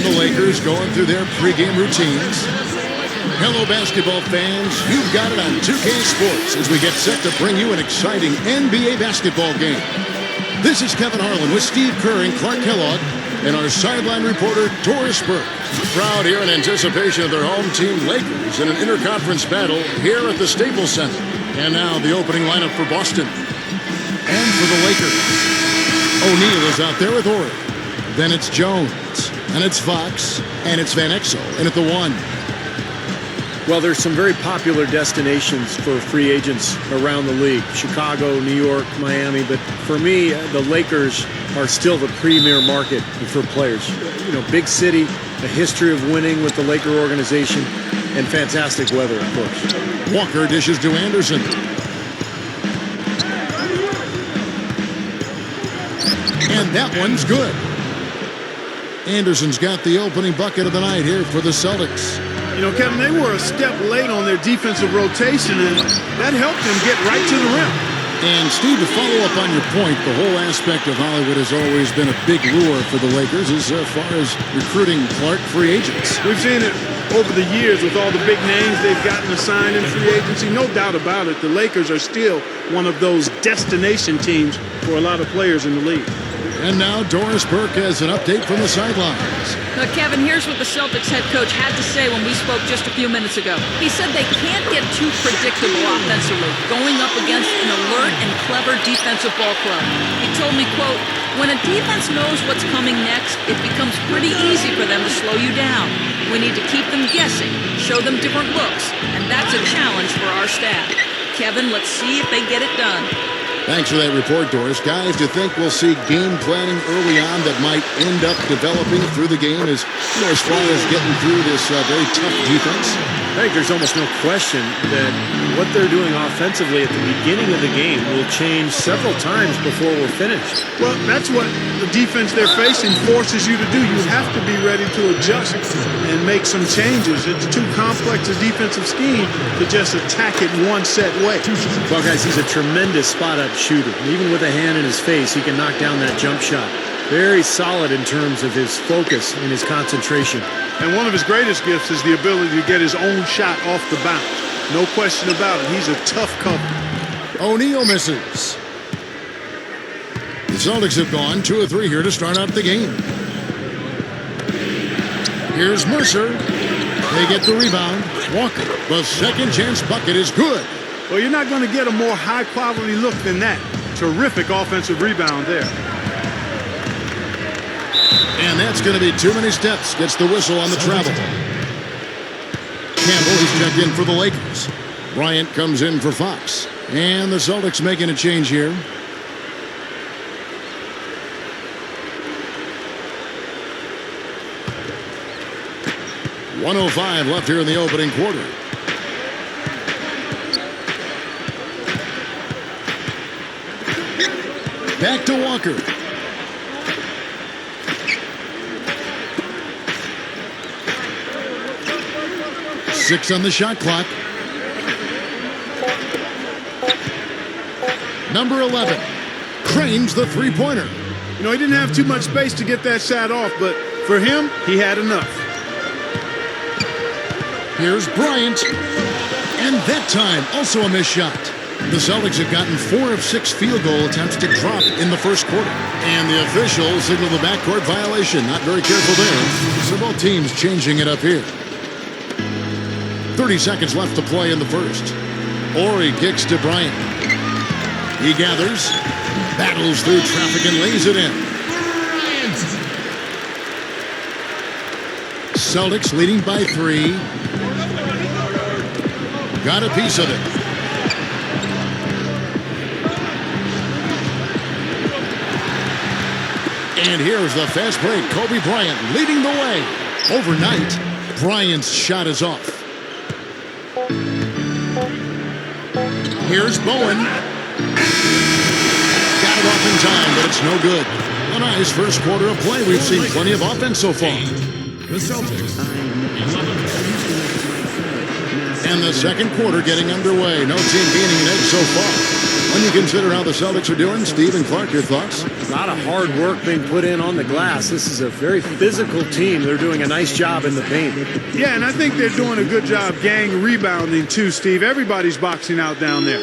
the Lakers going through their pregame routines. Hello, basketball fans. You've got it on 2K Sports as we get set to bring you an exciting NBA basketball game. This is Kevin Harlan with Steve Kerr and Clark Kellogg and our sideline reporter, Doris Burke. Crowd here in anticipation of their home team, Lakers, in an interconference battle here at the Staples Center. And now the opening lineup for Boston. And for the Lakers, O'Neal is out there with Horry. Then it's Jones, and it's Fox, and it's Van Exel, and at the 1. Well, there's some very popular destinations for free agents around the league. Chicago, New York, Miami. But for me, the Lakers are still the premier market for players. You know, big city, a history of winning with the Laker organization, and fantastic weather, of course. Walker dishes to Anderson. And that one's good. Anderson's got the opening bucket of the night here for the Celtics. You know, Kevin, they were a step late on their defensive rotation, and that helped them get right to the rim. And, Steve, to follow up on your point, the whole aspect of Hollywood has always been a big lure for the Lakers as far as recruiting Clark free agents. We've seen it over the years with all the big names they've gotten assigned in free agency. No doubt about it, the Lakers are still one of those destination teams for a lot of players in the league. And now Doris Burke has an update from the sidelines. Look, Kevin, here's what the Celtics head coach had to say when we spoke just a few minutes ago. He said they can't get too predictable offensively, going up against an alert and clever defensive ball club. He told me, quote, "When a defense knows what's coming next, it becomes pretty easy for them to slow you down. We need to keep them guessing, show them different looks, and that's a challenge for our staff. Kevin, let's see if they get it done." Thanks for that report, Doris. Guys, do you think we'll see game planning early on that might end up developing through the game as far as getting through this very tough defense? I think there's almost no question that what they're doing offensively at the beginning of the game will change several times before we're finished. Well, that's what the defense they're facing forces you to do. You have to be ready to adjust and make some changes. It's too complex a defensive scheme to just attack it one set way. Well, guys, he's a tremendous spot-up shooter. Even with a hand in his face, he can knock down that jump shot. Very solid in terms of his focus and his concentration. And one of his greatest gifts is the ability to get his own shot off the bounce. No question about it. He's a tough cover. O'Neal misses. The Celtics have gone 2 of 3 here to start out the game. Here's Mercer. They get the rebound. Walker. The second chance bucket is good. Well, you're not going to get a more high-quality look than that. Terrific offensive rebound there. And that's going to be too many steps. Gets the whistle on the travel. Campbell, he's checked in for the Lakers. Bryant comes in for Fox. And the Celtics making a change here. .105 left here in the opening quarter. Back to Walker. Six on the shot clock. Number 11 cranes the three-pointer. You know, he didn't have too much space to get that shot off, but for him, he had enough. Here's Bryant. And that time, also a missed shot. The Celtics have gotten 4 of 6 field goal attempts to drop in the first quarter. And the officials signal the backcourt violation. Not very careful there. So both teams changing it up here. 30 seconds left to play in the first. Horry kicks to Bryant. He gathers, battles through traffic, and lays it in. Celtics leading by 3. Got a piece of it. And here's the fast break. Kobe Bryant leading the way. Overnight, Bryant's shot is off. Here's Bowen. Got it off in time, but it's no good. A nice first quarter of play. We've seen plenty of offense so far. The Celtics. And the second quarter getting underway. No team gaining an edge so far. When you consider how the Celtics are doing, Steve and Clark, your thoughts? A lot of hard work being put in on the glass. This is a very physical team. They're doing a nice job in the paint. Yeah, and I think they're doing a good job gang rebounding too, Steve. Everybody's boxing out down there.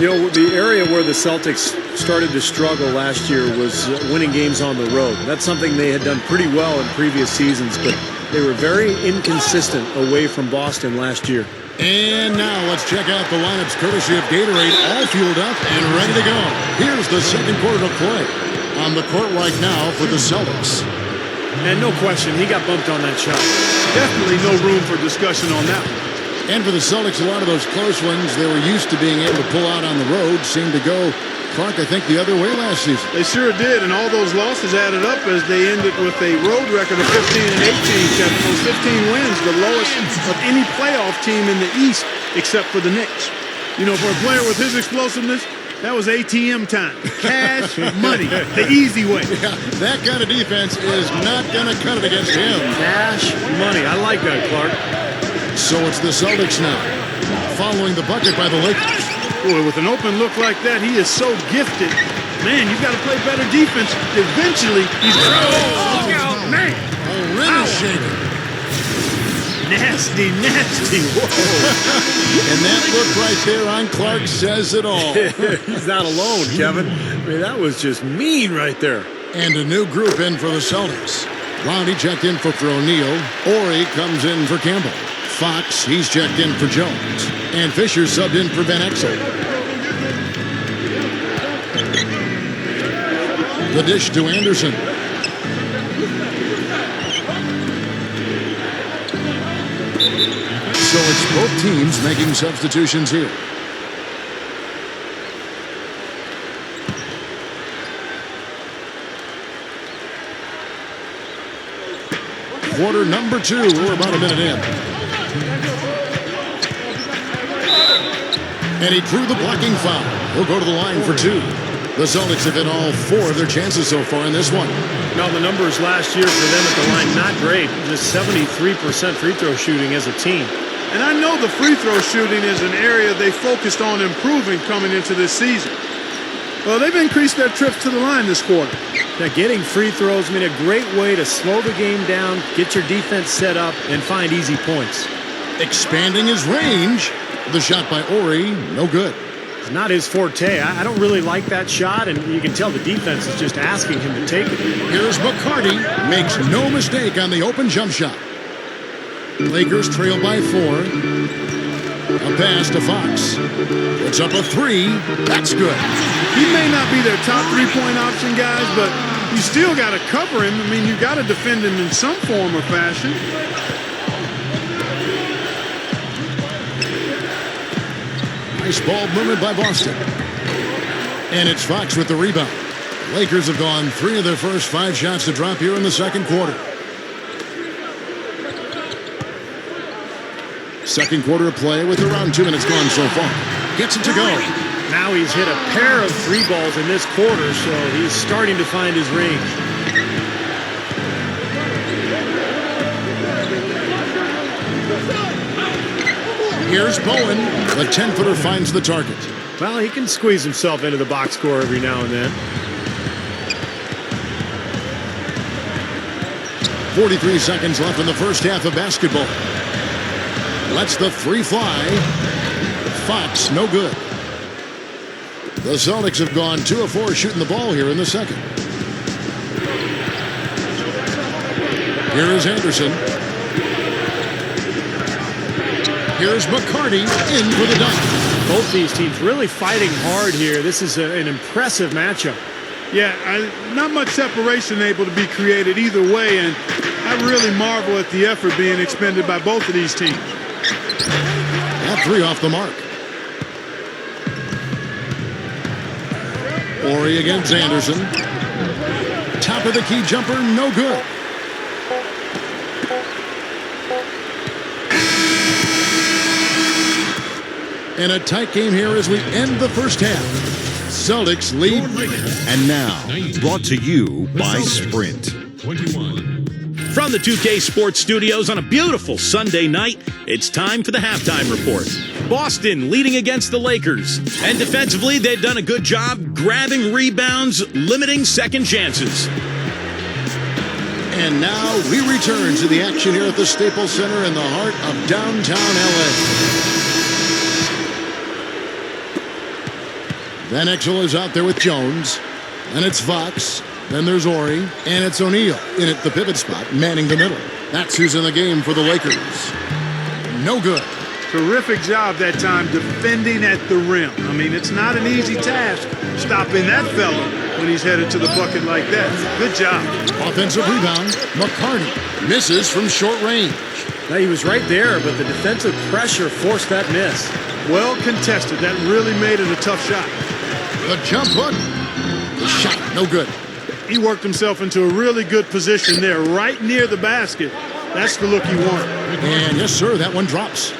You know, the area where the Celtics started to struggle last year was winning games on the road. That's something they had done pretty well in previous seasons, but they were very inconsistent away from Boston last year. And now let's check out the lineups courtesy of Gatorade, all fueled up and ready to go. Here's the second quarter to play. On the court right now for the Celtics. And no question, he got bumped on that shot. Definitely no room for discussion on that one. And for the Celtics, a lot of those close ones they were used to being able to pull out on the road seemed to go, Clark, I think, the other way last season. They sure did, and all those losses added up as they ended with a road record of 15 and 18. Kevin. Those 15 wins, the lowest of any playoff team in the East except for the Knicks. You know, for a player with his explosiveness, that was ATM time. Cash money, the easy way. Yeah, that kind of defense is not going to cut it against him. Cash money. I like that, Clark. So it's the Celtics now, following the bucket by the Lakers. Boy, with an open look like that, he is so gifted. Man, you've got to play better defense. Eventually, he's... Oh, look out, man! Oh, really shaking. Nasty, nasty. Whoa. And that look right there on Clark says it all. He's not alone, Kevin. I mean, that was just mean right there. And a new group in for the Celtics. Roundy checked in for O'Neal. Ori comes in for Campbell. Fox, he's checked in for Jones. And Fisher subbed in for Van Exel. The dish to Anderson. So it's both teams making substitutions here. Quarter number 2. We're about a minute in. And he drew the blocking foul. He'll go to the line for 2. The Celtics have hit all 4 of their chances so far in this one. Now, the numbers last year for them at the line, not great. Just 73% free throw shooting as a team. And I know the free throw shooting is an area they focused on improving coming into this season. Well, they've increased their trips to the line this quarter. Now, getting free throws, I mean, a great way to slow the game down, get your defense set up, and find easy points. Expanding his range. The shot by Ori, no good. It's not his forte. I don't really like that shot, and you can tell the defense is just asking him to take it. Here's McCarty. Makes no mistake on the open jump shot. Lakers trail by 4. A pass to Fox. It's up a 3. That's good. He may not be their top three-point option, guys, but you still got to cover him. I mean, you got to defend him in some form or fashion. Nice ball movement by Boston. And it's Fox with the rebound. Lakers have gone 3 of their first 5 shots to drop here in the second quarter. Second quarter of play with around 2 minutes gone so far. Gets it to go. Now he's hit a pair of 3 balls in this quarter, so he's starting to find his range. Here's Bowen. The 10-footer finds the target. Well, he can squeeze himself into the box score every now and then. 43 seconds left in the first half of basketball. Lets the 3 fly. Fox, no good. The Celtics have gone 2 of 4 shooting the ball here in the second. Here is Anderson. Here's McCarty in for the dunk. Both these teams really fighting hard here. This is an impressive matchup. Yeah, not much separation able to be created either way, and I really marvel at the effort being expended by both of these teams. That 3 off the mark. Ori against Anderson. Top of the key jumper, no good. And a tight game here as we end the first half. Celtics lead. And now, brought to you by Sprint. 21. From the 2K Sports Studios on a beautiful Sunday night, it's time for the halftime report. Boston leading against the Lakers. And defensively, they've done a good job grabbing rebounds, limiting second chances. And now we return to the action here at the Staples Center in the heart of downtown L.A. Van Exel is out there with Jones. And it's Fox. Then there's Ori. And it's O'Neal in at the pivot spot, manning the middle. That's who's in the game for the Lakers. No good. Terrific job that time defending at the rim. I mean, it's not an easy task stopping that fella when he's headed to the bucket like that. Good job. Offensive rebound. McCarty misses from short range. Now, he was right there, but the defensive pressure forced that miss. Well contested. That really made it a tough shot. The jump hook. The shot, no good. He worked himself into a really good position there, right near the basket. That's the look he wanted. And yes, sir, that one drops.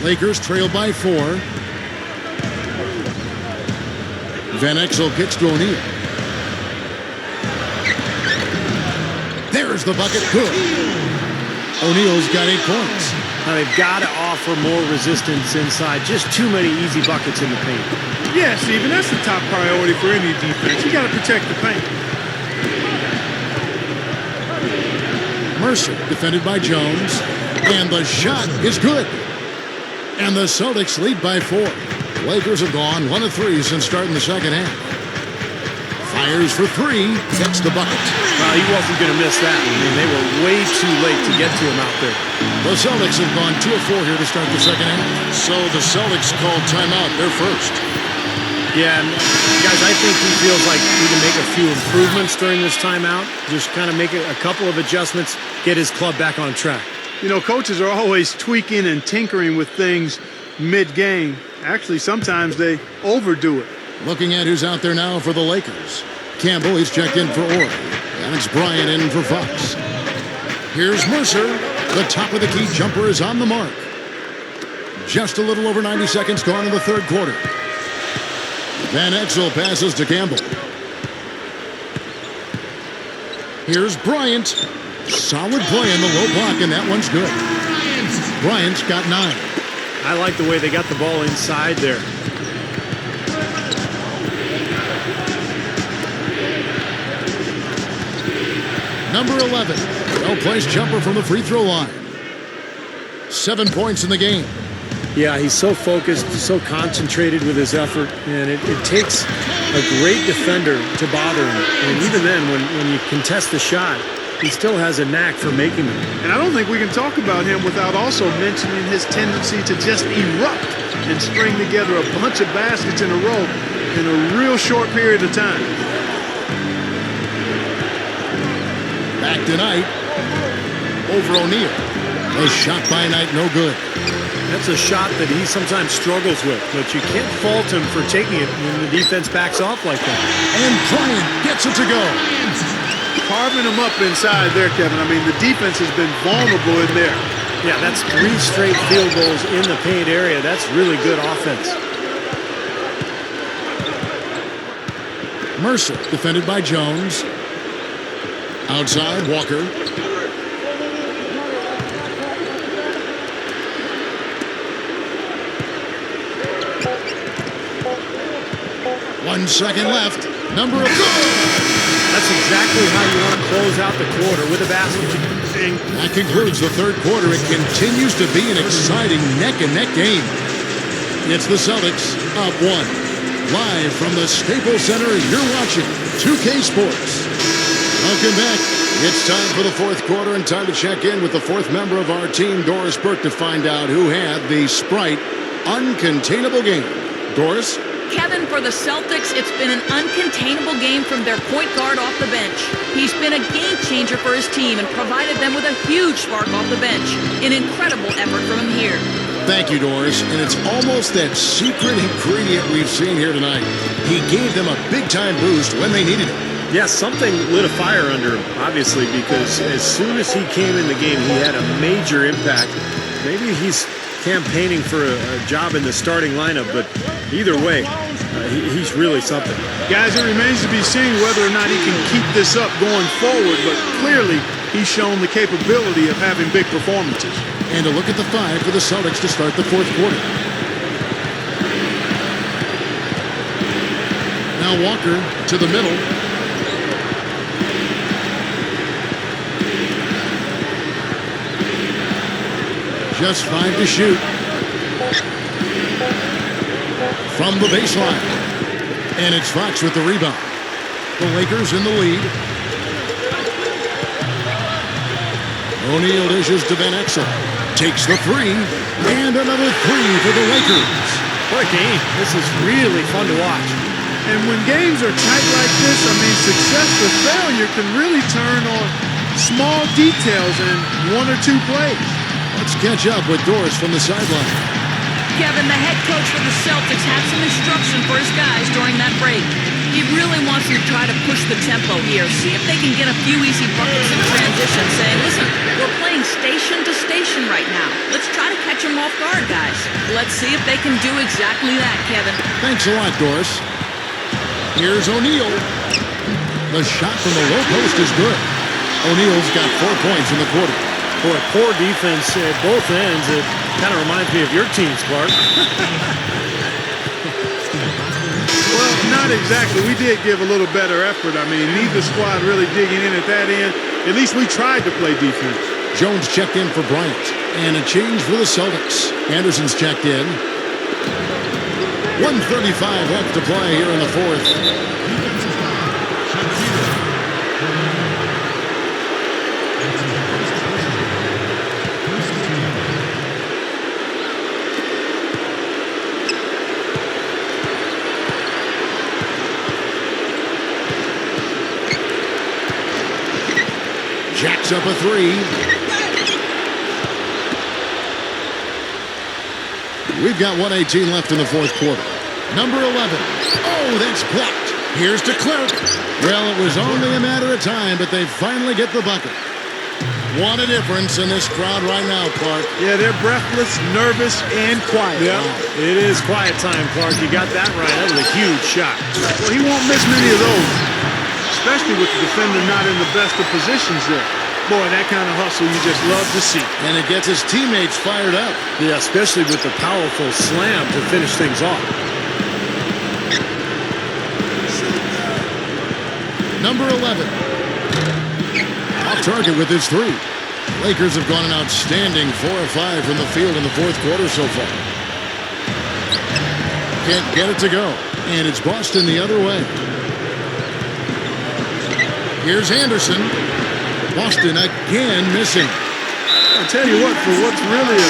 Lakers trail by 4. Van Exel kicks to O'Neal. There's the bucket. Good. O'Neal's got 8 points. Now, they've got to offer more resistance inside. Just too many easy buckets in the paint. Yeah, Steven, that's the top priority for any defense. You got to protect the paint. Mercer defended by Jones. And the shot is good. And the Celtics lead by 4. Lakers have gone 1 of 3 since starting the second half. Fires for 3. Gets the bucket. Well, he wasn't going to miss that. I mean, they were way too late to get to him out there. The Celtics have gone 2 of 4 here to start the second half. So the Celtics called timeout. They're first. Yeah, and guys, I think he feels like he can make a few improvements during this timeout. Just kind of make a couple of adjustments, get his club back on track. You know, coaches are always tweaking and tinkering with things mid-game. Actually, sometimes they overdo it. Looking at who's out there now for the Lakers. Campbell, he's checked in for Ori. And it's Bryant in for Fox. Here's Mercer. The top of the key jumper is on the mark. Just a little over 90 seconds gone in the third quarter. Van Exel passes to Campbell. Here's Bryant. Solid play in the low block, and that one's good. Bryant's got 9. I like the way they got the ball inside there. Number 11. Well-placed jumper from the free throw line. 7 points in the game. Yeah, he's so focused, so concentrated with his effort, and it takes a great defender to bother him. And even then, when you contest the shot, he still has a knack for making them. And I don't think we can talk about him without also mentioning his tendency to just erupt and string together a bunch of baskets in a row in a real short period of time. Back to Knight. Over O'Neal. A shot by Knight, no good. That's a shot that he sometimes struggles with, but you can't fault him for taking it when the defense backs off like that. And Bryant gets it to go. Carving them up inside there, Kevin. I mean, the defense has been vulnerable in there. Yeah, that's 3 straight field goals in the paint area. That's really good offense. Mercer defended by Jones. Outside, Walker. One second left. Number of That's exactly how you want to close out the quarter, with a basket. That concludes the third quarter. It continues to be an exciting neck-and-neck game. It's the Celtics up 1. Live from the Staples Center, you're watching 2K Sports. Welcome back. It's time for the fourth quarter and time to check in with the fourth member of our team, Doris Burke, to find out who had the Sprite uncontainable game. Doris? Kevin, for the Celtics, it's been an uncontainable game from their point guard off the bench. He's been a game changer for his team and provided them with a huge spark off the bench. An incredible effort from him here. Thank you, Doris. And it's almost that secret ingredient we've seen here tonight. He gave them a big-time boost when they needed it. Yes, something lit a fire under him, obviously, because as soon as he came in the game, he had a major impact. Maybe he's campaigning for a job in the starting lineup, but either way, he's really something. Guys, it remains to be seen whether or not he can keep this up going forward, but clearly he's shown the capability of having big performances. And a look at the 5 for the Celtics to start the fourth quarter. Now Walker to the middle. Just 5 to shoot. From the baseline. And it's Fox with the rebound. The Lakers in the lead. O'Neal dishes to Van Exel. Takes the 3. And another 3 for the Lakers. What a game. This is really fun to watch. And when games are tight like this, I mean, success or failure can really turn on small details in 1 or 2 plays. Let's catch up with Doris from the sideline. Kevin, the head coach for the Celtics had some instruction for his guys during that break. He really wants them to try to push the tempo here, see if they can get a few easy buckets in transition, saying, listen, we're playing station to station right now. Let's try to catch them off guard, guys. Let's see if they can do exactly that, Kevin. Thanks a lot, Doris. Here's O'Neal. The shot from the low post is good. O'Neal's got 4 points in the quarter. Boy, poor defense at both ends. It kind of reminds me of your team, Clark. Well, not exactly. We did give a little better effort. I mean, neither squad really digging in at that end. At least we tried to play defense. Jones checked in for Bryant. And a change for the Celtics. Anderson's checked in. 1:35 left to play here in the fourth. Jacks up a 3. We've got 1:18 left in the fourth quarter. Number 11. Oh, that's blocked. Here's to Clark. Well, it was only a matter of time, but they finally get the bucket. What a difference in this crowd right now, Clark. Yeah, they're breathless, nervous, and quiet. Yeah, it is quiet time, Clark. You got that right. That was a huge shot. Well, he won't miss many of those, especially with the defender not in the best of positions there. Boy, that kind of hustle you just love to see. And it gets his teammates fired up. Yeah, especially with the powerful slam to finish things off. Number 11. Off target with his 3. Lakers have gone an outstanding 4 of 5 from the field in the fourth quarter so far. Can't get it to go. And it's Boston the other way. Here's Anderson. Boston again missing. I'll tell you what, for what's really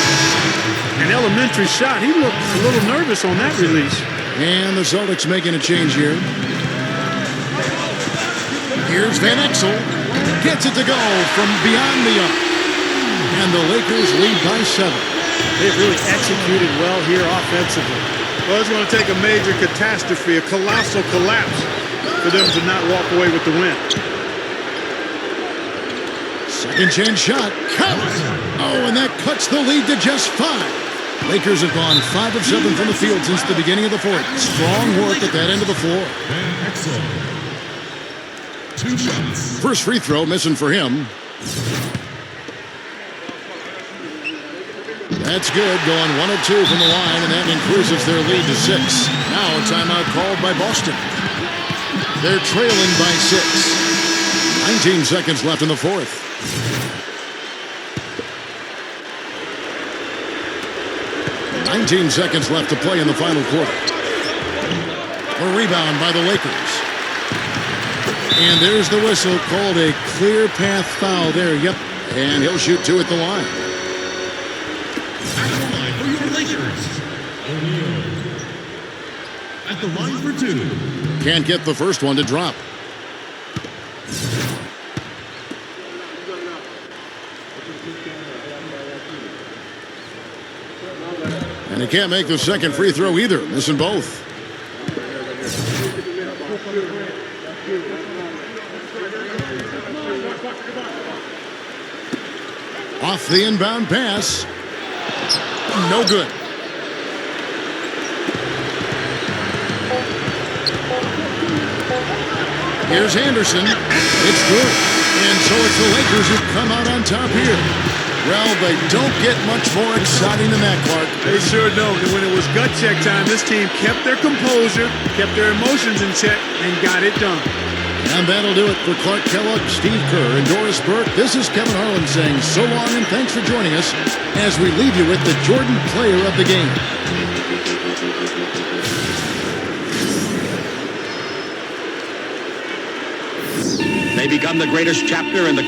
an elementary shot, he looked a little nervous on that release. And the Celtics making a change here. Here's Van Exel. Gets it to go from beyond the arc. And the Lakers lead by 7. They've really executed well here offensively. Well, it's going to take a major catastrophe, a colossal collapse, for them to not walk away with the win. Second chance shot. Count! Oh, and that cuts the lead to just 5. Lakers have gone 5 of 7 from the field since the beginning of the fourth. Strong work at that end of the floor. First free throw missing for him. That's good, going 1 of 2 from the line, and that increases their lead to 6. Now a timeout called by Boston. They're trailing by 6. 19 seconds left in the fourth. $19 seconds left to play in the final quarter. A rebound by the Lakers. And there's the whistle, called a clear path foul there. Yep, and he'll shoot 2 at the line. At the line for your Lakers, O'Neal. At the line for 2. Can't get the first one to drop. And he can't make the second free throw either, missing both. Off the inbound pass. No good. Here's Anderson. It's good. And so it's the Lakers who come out on top here. Well, they don't get much more exciting than that, Clark. They sure don't. And when it was gut check time, this team kept their composure, kept their emotions in check, and got it done. And that'll do it for Clark Kellogg, Steve Kerr, and Doris Burke. This is Kevin Harlan saying so long and thanks for joining us as we leave you with the Jordan Player of the Game. They become the greatest chapter in the